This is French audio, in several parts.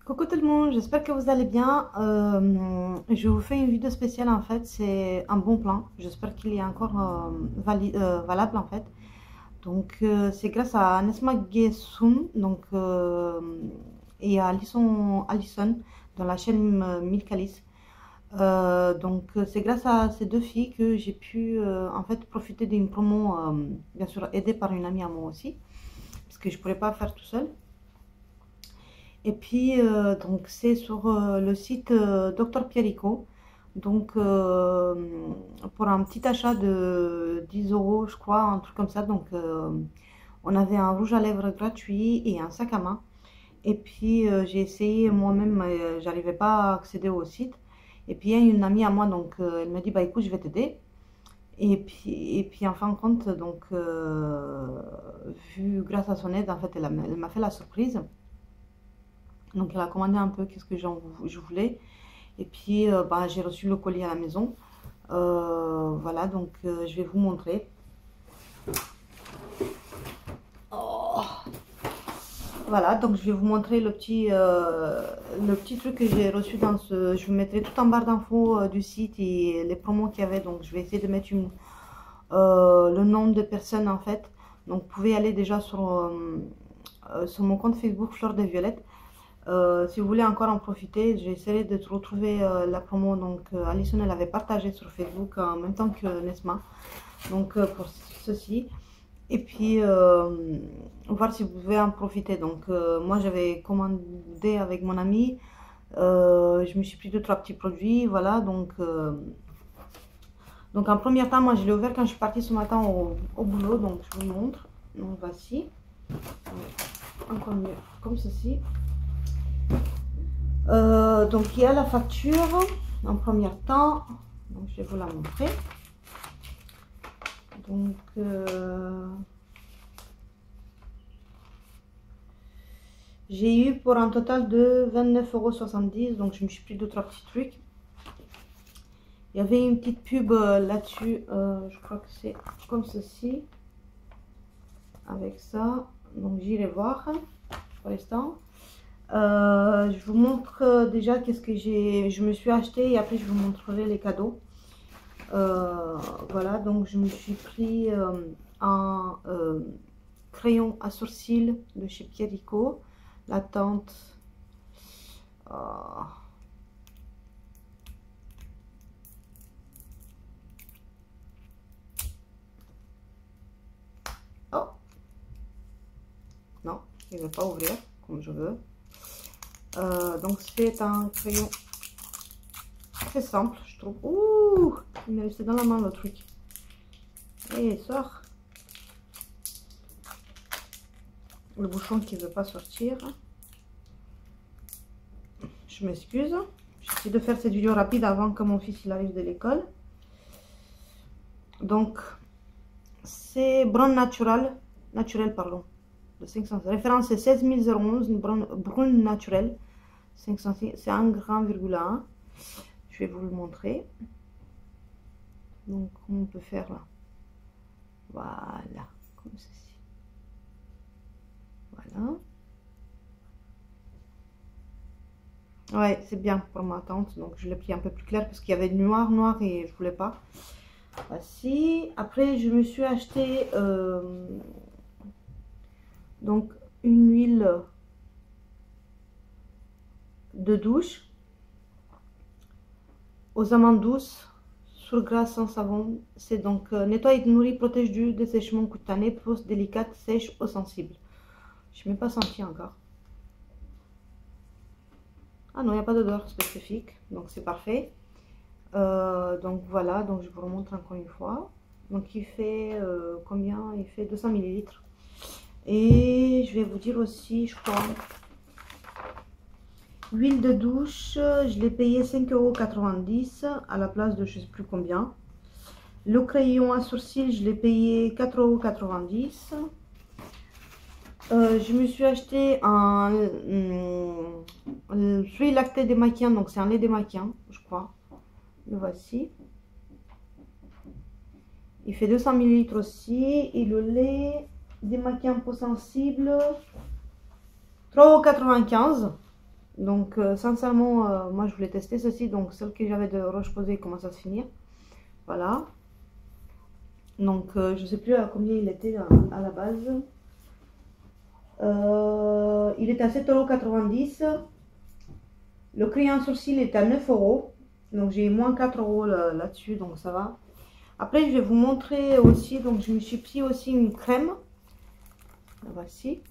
Coucou tout le monde, j'espère que vous allez bien. Je vous fais une vidéo spéciale en fait, c'est un bon plan. J'espère qu'il est encore valable en fait. Donc c'est grâce à Nesma Gessoun et à Alison dans la chaîne Milk Alice. C'est grâce à ces deux filles que j'ai pu en fait profiter d'une promo, bien sûr aidée par une amie à moi aussi, parce que je ne pourrais pas faire tout seul. Et puis, donc, c'est sur le site Dr Pierrico. Donc, pour un petit achat de 10 euros, je crois, un truc comme ça. Donc, on avait un rouge à lèvres gratuit et un sac à main. Et puis, j'ai essayé moi-même, mais j'arrivais pas à accéder au site. Et puis, il y a une amie à moi, donc, elle m'a dit, bah écoute, je vais t'aider. Et puis, en fin de compte, donc, vu grâce à son aide, en fait, elle m'a fait la surprise. Donc elle a commandé un peu qu'est-ce que je voulais. Et puis bah, j'ai reçu le colis à la maison. Voilà, donc je vais vous montrer. Oh, voilà, donc je vais vous montrer le petit truc que j'ai reçu dans ce... Je vous mettrai tout en barre d'infos du site et les promos qu'il y avait. Donc je vais essayer de mettre le nom de personnes en fait. Donc vous pouvez aller déjà sur mon compte Facebook Fleur de Violette. Si vous voulez encore en profiter, j'essaierai de retrouver la promo. Donc, Alison, elle avait partagé sur Facebook en même temps que Nesma. Donc, pour ceci. Et puis, voir si vous pouvez en profiter. Donc, moi, j'avais commandé avec mon ami. Je me suis pris 2-3 petits produits. Voilà. Donc, en premier temps, moi, je l'ai ouvert quand je suis partie ce matin au boulot. Donc, je vous montre. Donc, voici. Encore mieux. Comme ceci. Donc il y a la facture en premier temps, donc je vais vous la montrer. Donc j'ai eu pour un total de 29,70 €, donc je me suis pris 2-3 petits trucs. Il y avait une petite pub là-dessus, je crois que c'est comme ceci, avec ça, donc j'irai voir pour l'instant. Je vous montre déjà qu'est-ce que je me suis acheté et après je vous montrerai les cadeaux. Voilà, donc je me suis pris un crayon à sourcils de chez Pierrico, la teinte. Oh non, il ne veut pas ouvrir comme je veux. Donc c'est un crayon très simple, je trouve. Ouh, il m'est resté dans la main le truc. Et sort. Le bouchon qui ne veut pas sortir. Je m'excuse. J'essaie de faire cette vidéo rapide avant que mon fils il arrive de l'école. Donc c'est brun naturel pardon, de 500. Référence c'est 16011, brun naturel 500, c'est 1,1 g. Je vais vous le montrer. Donc on peut faire là, voilà, comme ceci, voilà. Ouais, c'est bien pour ma tante, donc je l'ai pris un peu plus clair parce qu'il y avait noir et je voulais pas. Voici. Après je me suis acheté donc une huile de douche aux amandes douces sur glace sans savon. C'est donc nettoie et nourrit, protège du dessèchement cutané, peau délicate, sèche ou sensible. Je n'ai même pas senti encore. Ah non, il n'y a pas d'odeur spécifique, donc c'est parfait. Donc voilà, donc je vous remontre encore une fois. Donc il fait combien? Il fait 200 ml. Et je vais vous dire aussi, je crois, l'huile de douche, je l'ai payé 5,90 € à la place de je ne sais plus combien. Le crayon à sourcils, je l'ai payé 4,90 €. Je me suis acheté un fruit lacté démaquillant, donc c'est un lait démaquillant, je crois. Le voici. Il fait 200 ml aussi. Et le lait démaquillant peau sensible, 3,95 €. Donc sincèrement, moi je voulais tester ceci. Donc celle que j'avais de Roche-Posay commence à se finir. Voilà. Donc je sais plus à combien il était à la base. Il était à 7,90 €. Le crayon sourcil est à 9 €. Donc j'ai moins 4 € là-dessus, donc ça va. Après je vais vous montrer aussi, donc je me suis pris aussi une crème. La voici.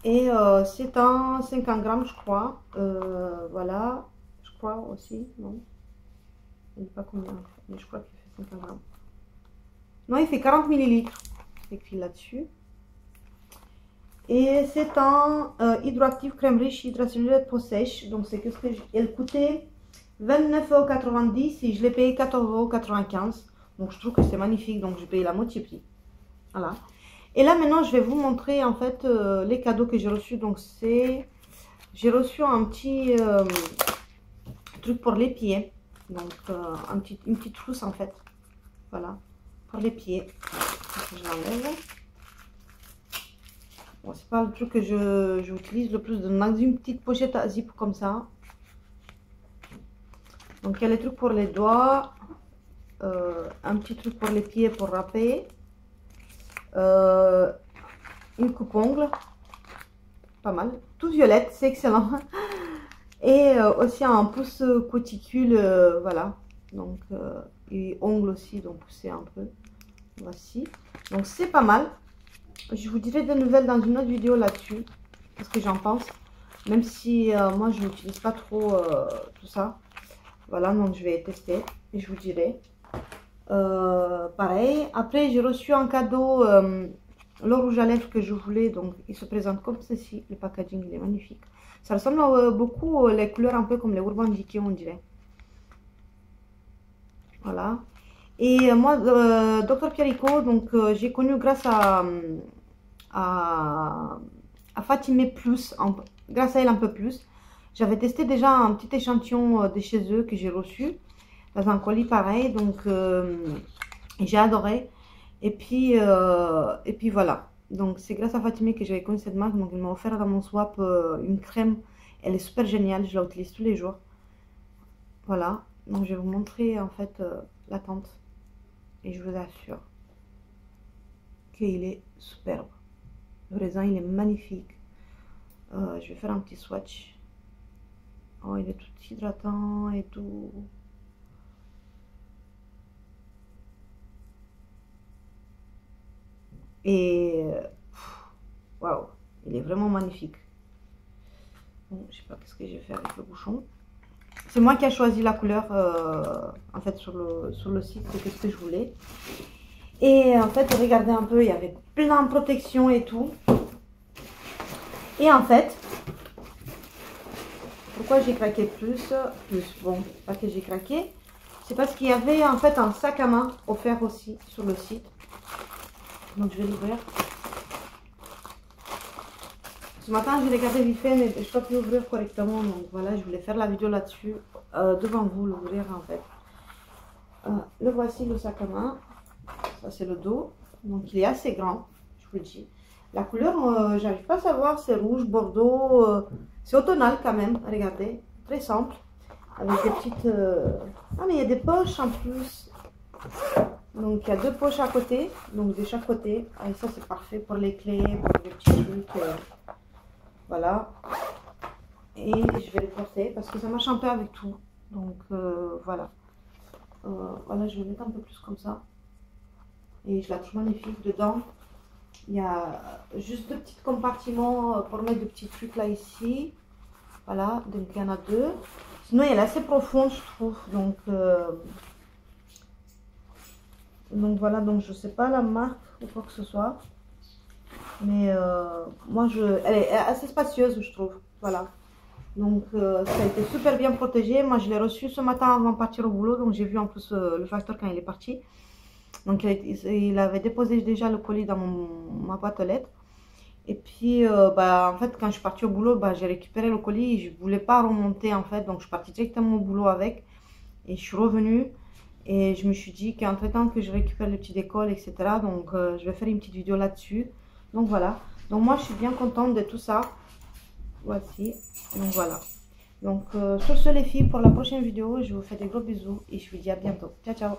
Et c'est un 50 grammes je crois. Voilà. Je crois aussi, non. Je ne sais pas combien, mais je crois qu'il fait 50 grammes. Non, il fait 40 millilitres. C'est écrit là-dessus. Et c'est un hydroactif crème riche hydrocellulaire peau sèche. Donc c'est que ce que elle coûtait 29,90 € et je l'ai payé 14,95 €. Donc je trouve que c'est magnifique. Donc j'ai payé la moitié prix. Voilà. Et là maintenant je vais vous montrer en fait les cadeaux que j'ai reçus. Donc c'est, j'ai reçu un petit truc pour les pieds. Donc une petite trousse en fait. Voilà. Pour les pieds. Je l'enlève. Bon, c'est pas le truc que j'utilise le plus. Dans une petite pochette à zip comme ça. Donc il y a les trucs pour les doigts. Un petit truc pour les pieds pour râper. Une coupe-ongle. Pas mal. Tout violette, c'est excellent. Et aussi un pouce cuticule. Voilà. Donc et ongles aussi, donc pousser un peu. Voici. Donc c'est pas mal. Je vous dirai des nouvelles dans une autre vidéo là-dessus, ce que j'en pense, même si moi je n'utilise pas trop tout ça. Voilà, donc je vais tester et je vous dirai. Pareil, après j'ai reçu un cadeau, le rouge à lèvres que je voulais, donc il se présente comme ceci. Le packaging il est magnifique. Ça ressemble beaucoup les couleurs un peu comme les Urban Decay on dirait. Voilà. Et moi, Dr Pierrico, donc j'ai connu grâce à Fatimé Plus, grâce à elle un peu plus. J'avais testé déjà un petit échantillon de chez eux que j'ai reçu dans un colis pareil, donc j'ai adoré. Et puis voilà. Donc c'est grâce à Fatimé que j'avais connu cette marque, donc ils m'ont offert dans mon swap une crème. Elle est super géniale, je la utilise tous les jours. Voilà. Donc je vais vous montrer en fait la teinte. Et je vous assure qu'il est superbe. Le raisin, il est magnifique. Je vais faire un petit swatch. Oh, il est tout hydratant et tout. Et waouh, il est vraiment magnifique. Bon, je sais pas qu'est-ce que j'ai fait avec le bouchon. C'est moi qui ai choisi la couleur en fait sur le site, c'est ce que je voulais. Et en fait, regardez un peu, il y avait plein de protections et tout. Et en fait, pourquoi j'ai craqué plus, bon, pas que j'ai craqué, c'est parce qu'il y avait en fait un sac à main offert aussi sur le site. Donc je vais l'ouvrir. Ce matin, j'ai regardé vite fait, mais je n'ai pas pu ouvrir correctement. Donc voilà, je voulais faire la vidéo là-dessus, devant vous, l'ouvrir en fait. Le voici, le sac à main. Ça, c'est le dos. Donc il est assez grand, je vous le dis. La couleur, j'arrive pas à savoir, c'est rouge, bordeaux. C'est automnal quand même, regardez. Très simple. Avec des petites... Ah, mais il y a des poches en plus. Donc il y a deux poches à côté, donc de chaque côté. Et ça, c'est parfait pour les clés, pour les petits trucs. Voilà. Et je vais les porter parce que ça marche un peu avec tout. Donc voilà. Voilà, je vais mettre un peu plus comme ça. Et je la trouve magnifique. Dedans, il y a juste deux petits compartiments pour mettre des petits trucs là ici. Voilà, donc il y en a deux. Sinon, elle est assez profonde, je trouve. Donc voilà, donc je sais pas la marque ou quoi que ce soit. Mais moi, elle est assez spacieuse, je trouve. Voilà. Donc ça a été super bien protégé. Moi, je l'ai reçu ce matin avant de partir au boulot. Donc j'ai vu en plus le facteur quand il est parti. Donc il avait déposé déjà le colis dans ma boîte aux lettres. Et puis en fait quand je suis partie au boulot, j'ai récupéré le colis et je ne voulais pas remonter en fait. Donc je suis partie directement au boulot avec. Et je suis revenue. Et je me suis dit qu'entre temps que je récupère le petit décolle, etc. Donc je vais faire une petite vidéo là-dessus. Donc voilà. Donc moi, je suis bien contente de tout ça. Voici. Donc voilà. Donc sur ce les filles, pour la prochaine vidéo, je vous fais des gros bisous et je vous dis à bientôt. Ciao, ciao.